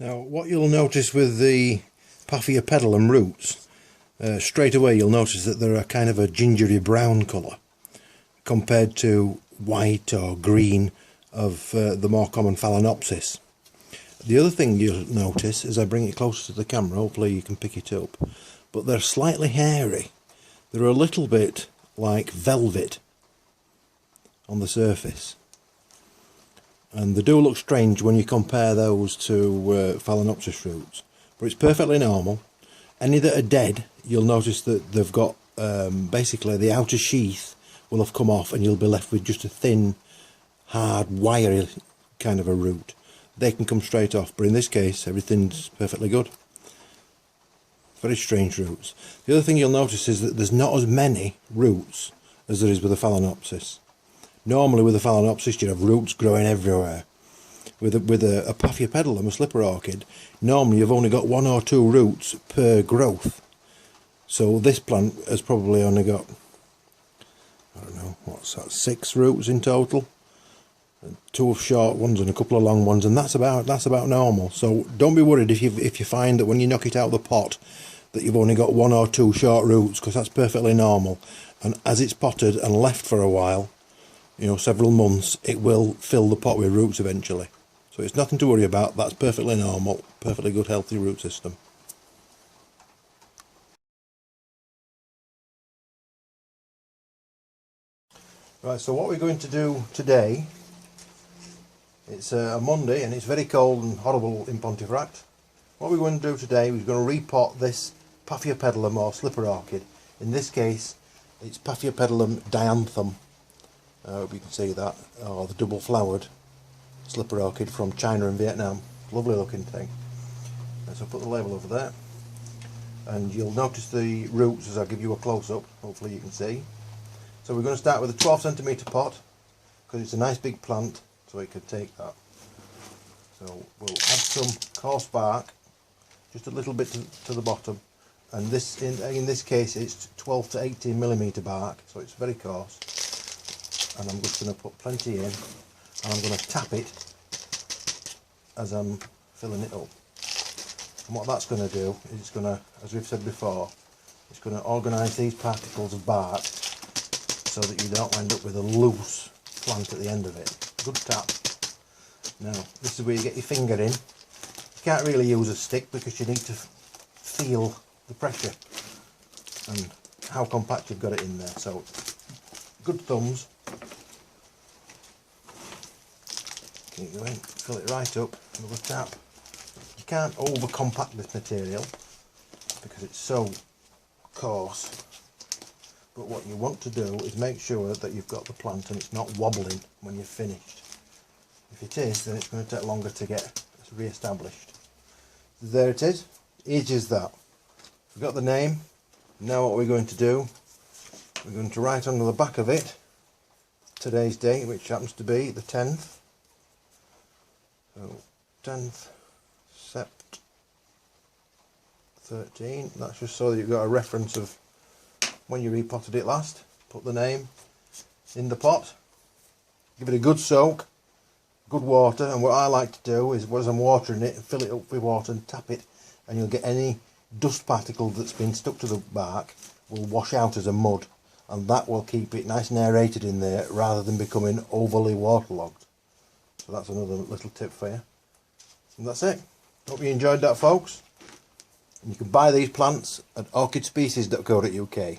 Now what you'll notice with the Paphiopedilum roots, straight away you'll notice that they're a kind of a gingery brown colour compared to white or green of the more common Phalaenopsis. The other thing you'll notice as I bring it closer to the camera, hopefully you can pick it up, but they're slightly hairy. They're a little bit like velvet on the surface, and they do look strange when you compare those to Phalaenopsis roots, but it's perfectly normal. Any that are dead, you'll notice that they've got basically the outer sheath will have come off and you'll be left with just a thin, hard, wiry kind of a root. They can come straight off, but in this case everything's perfectly good. Very strange roots. The other thing you'll notice is that there's not as many roots as there is with a Phalaenopsis. Normally with a Phalaenopsis you have roots growing everywhere. With a Paphiopedilum, a slipper orchid, normally you've only got 1 or 2 roots per growth. So this plant has probably only got, I don't know, what's that, 6 roots in total. 2 short ones and a couple of long ones, and that's about normal. So don't be worried if you find that when you knock it out of the pot that you've only got 1 or 2 short roots, because that's perfectly normal. And as it's potted and left for a while, you know, several months, it will fill the pot with roots eventually. So it's nothing to worry about. That's perfectly normal, perfectly good healthy root system. Right, so what we're going to do today, it's a Monday and it's very cold and horrible in Pontefract. What we're going to do today, we're going to repot this Paphiopedilum or slipper orchid. In this case it's Paphiopedilum dianthum. I hope you can see that, or the double flowered slipper orchid from China and Vietnam. Lovely looking thing. So I'll put the label over there, and you'll notice the roots as I give you a close-up. Hopefully you can see. So we're going to start with a 12cm pot because it's a nice big plant, so it could take that. So we'll add some coarse bark, just a little bit to the bottom, and this in this case it's 12 to 18mm bark, so it's very coarse. And I'm just going to put plenty in, and I'm going to tap it as I'm filling it up. And what that's going to do is it's going to, as we've said before, it's going to organise these particles of bark so that you don't end up with a loose plant at the end of it. Good tap. Now this is where you get your finger in. You can't really use a stick because you need to feel the pressure and how compact you've got it in there. So good thumbs. Keep going, fill it right up, another tap. You can't over compact this material because it's so coarse, but what you want to do is make sure that you've got the plant and it's not wobbling when you're finished. If it is, then it's going to take longer to get re-established. There it is, easy as that. We've got the name. Now what we're going to do, we're going to write on the back of it today's date, which happens to be the 10th. So 10th Sept 13. That's just so that you've got a reference of when you repotted it last. Put the name in the pot, give it a good soak, good water, and what I like to do is, as I'm watering it, fill it up with water and tap it, and you'll get any dust particle that's been stuck to the bark will wash out as a mud, and that will keep it nice and aerated in there rather than becoming overly waterlogged. So that's another little tip for you. And that's it. Hope you enjoyed that, folks. And you can buy these plants at orchidspecies.co.uk.